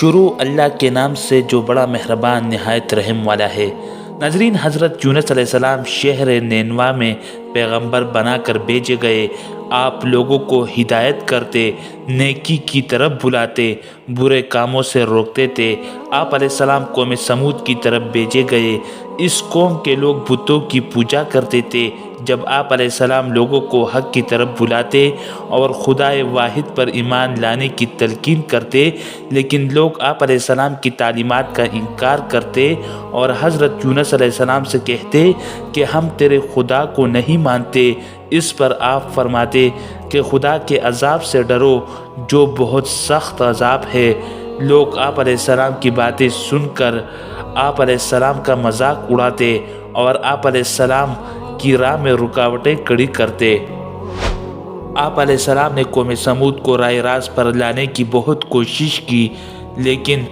شروع اللہ کے نام سے جو بڑا مہربان نہایت رحم والا ہے۔ ناظرین، حضرت یونس علیہ السلام شہر نینوا میں پیغمبر بنا کر بھیجے گئے۔ آپ لوگوں کو ہدایت کرتے، نیکی کی طرف بلاتے، برے کاموں سے روکتے تھے۔ آپ علیہ السلام قوم سمود کی طرف بھیجے گئے۔ اس قوم کے لوگ بتوں کی پوجا کرتے تھے۔ جب آپ علیہ السلام لوگوں کو حق کی طرف بلاتے اور خدائے واحد پر ایمان لانے کی تلقین کرتے، لیکن لوگ آپ علیہ السلام کی تعلیمات کا انکار کرتے اور حضرت یونس علیہ السلام سے کہتے کہ ہم تیرے خدا کو نہیں مانتے، اس پر آپ فرماتے کہ خدا کے عذاب سے ڈرو جو بہت سخت عذاب ہے۔ لوگ آپ علیہ السلام کی باتیں سن کر آپ علیہ السلام کا مذاق اڑاتے اور آپ علیہ السلام کی راہ میں رکاوٹیں کھڑی کرتے۔ آپ علیہ السلام نے قوم سمود کو راہ راست پر لانے کی بہت کوشش کی، لیکن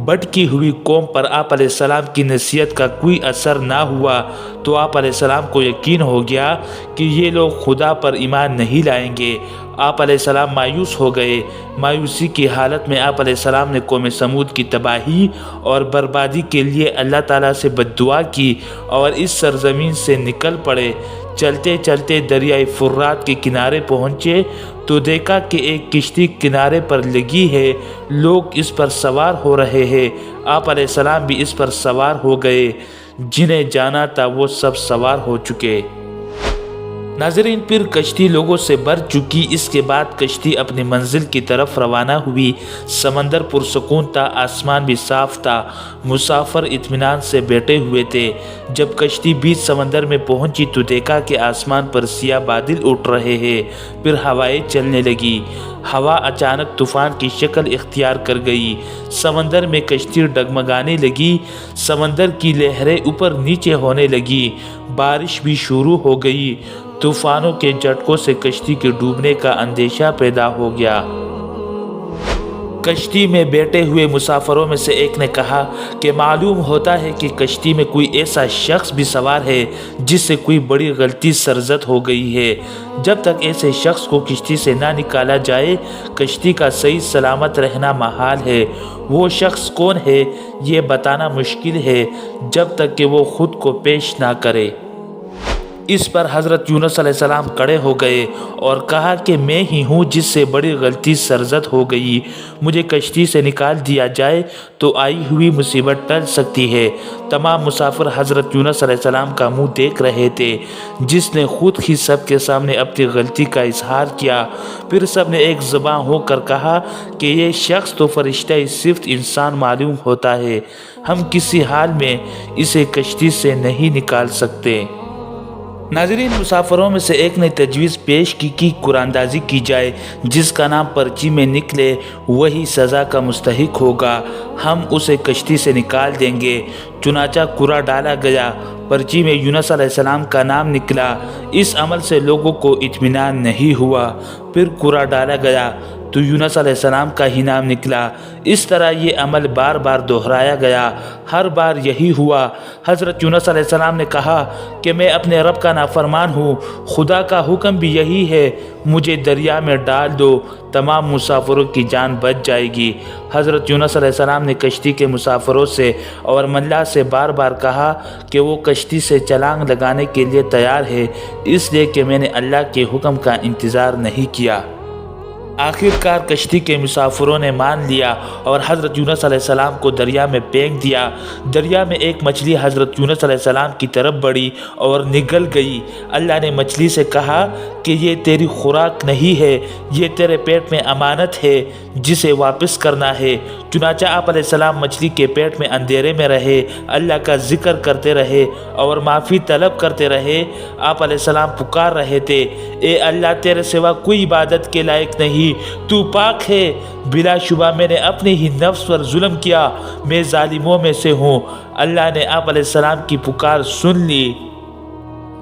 بھٹکی ہوئی قوم پر آپ علیہ السلام کی نصیحت کا کوئی اثر نہ ہوا، تو آپ علیہ السلام کو یقین ہو گیا کہ یہ لوگ خدا پر ایمان نہیں لائیں گے۔ آپ علیہ السلام مایوس ہو گئے۔ مایوسی کی حالت میں آپ علیہ السلام نے قوم سمود کی تباہی اور بربادی کے لیے اللہ تعالیٰ سے بد دعا کی اور اس سرزمین سے نکل پڑے۔ چلتے چلتے دریائے فرات کے کنارے پہنچے تو دیکھا کہ ایک کشتی کنارے پر لگی ہے، لوگ اس پر سوار ہو رہے ہیں۔ آپ علیہ السلام بھی اس پر سوار ہو گئے، جنہیں جانا تھا وہ سب سوار ہو چکے۔ ناظرین، پھر کشتی لوگوں سے بھر چکی۔ اس کے بعد کشتی اپنی منزل کی طرف روانہ ہوئی۔ سمندر پرسکون تھا، آسمان بھی صاف تھا، مسافر اطمینان سے بیٹھے ہوئے تھے۔ جب کشتی بیچ سمندر میں پہنچی تو دیکھا کہ آسمان پر سیاہ بادل اٹھ رہے ہیں، پھر ہوائیں چلنے لگی۔ ہوا اچانک طوفان کی شکل اختیار کر گئی۔ سمندر میں کشتی ڈگمگانے لگی، سمندر کی لہریں اوپر نیچے ہونے لگی، بارش بھی شروع ہو گئی۔ طوفانوں کے جھٹکوں سے کشتی کے ڈوبنے کا اندیشہ پیدا ہو گیا۔ کشتی میں بیٹھے ہوئے مسافروں میں سے ایک نے کہا کہ معلوم ہوتا ہے کہ کشتی میں کوئی ایسا شخص بھی سوار ہے جس سے کوئی بڑی غلطی سرزد ہو گئی ہے۔ جب تک ایسے شخص کو کشتی سے نہ نکالا جائے، کشتی کا صحیح سلامت رہنا محال ہے۔ وہ شخص کون ہے یہ بتانا مشکل ہے جب تک کہ وہ خود کو پیش نہ کرے۔ اس پر حضرت یونس علیہ السلام کھڑے ہو گئے اور کہا کہ میں ہی ہوں جس سے بڑی غلطی سرزد ہو گئی۔ مجھے کشتی سے نکال دیا جائے تو آئی ہوئی مصیبت ٹل سکتی ہے۔ تمام مسافر حضرت یونس علیہ السلام کا منہ دیکھ رہے تھے، جس نے خود ہی سب کے سامنے اپنی غلطی کا اظہار کیا۔ پھر سب نے ایک زبان ہو کر کہا کہ یہ شخص تو فرشتہ صفت انسان معلوم ہوتا ہے، ہم کسی حال میں اسے کشتی سے نہیں نکال سکتے۔ ناظرین، مسافروں میں سے ایک نے تجویز پیش کی کہ قراندازی کی جائے، جس کا نام پرچی میں نکلے وہی سزا کا مستحق ہوگا، ہم اسے کشتی سے نکال دیں گے۔ چنانچہ قرعہ ڈالا گیا، پرچی میں یونس علیہ السلام کا نام نکلا۔ اس عمل سے لوگوں کو اطمینان نہیں ہوا۔ پھر قرعہ ڈالا گیا تو یونس علیہ السلام کا ہی نام نکلا۔ اس طرح یہ عمل بار بار دہرایا گیا، ہر بار یہی ہوا۔ حضرت یونس علیہ السلام نے کہا کہ میں اپنے رب کا نافرمان ہوں، خدا کا حکم بھی یہی ہے، مجھے دریا میں ڈال دو، تمام مسافروں کی جان بچ جائے گی۔ حضرت یونس علیہ السلام نے کشتی کے مسافروں سے اور ملاح سے بار بار کہا کہ وہ کشتی سے چھلانگ لگانے کے لیے تیار ہے، اس لیے کہ میں نے اللہ کے حکم کا انتظار نہیں کیا۔ آخر کار کشتی کے مسافروں نے مان لیا اور حضرت یونس علیہ السلام کو دریا میں پھینک دیا۔ دریا میں ایک مچھلی حضرت یونس علیہ السلام کی طرف بڑھی اور نگل گئی۔ اللہ نے مچھلی سے کہا کہ یہ تیری خوراک نہیں ہے، یہ تیرے پیٹ میں امانت ہے جسے واپس کرنا ہے۔ چنانچہ آپ علیہ السلام مچھلی کے پیٹ میں اندھیرے میں رہے، اللہ کا ذکر کرتے رہے اور معافی طلب کرتے رہے۔ آپ علیہ السلام پکار رہے تھے، اے اللہ، تیرے سوا کوئی عبادت کے لائق نہیں، تو پاک ہے، بلا شبہ میں نے اپنے ہی نفس پر ظلم کیا، میں ظالموں میں سے ہوں۔ اللہ نے آپ علیہ السلام کی پکار سن لی۔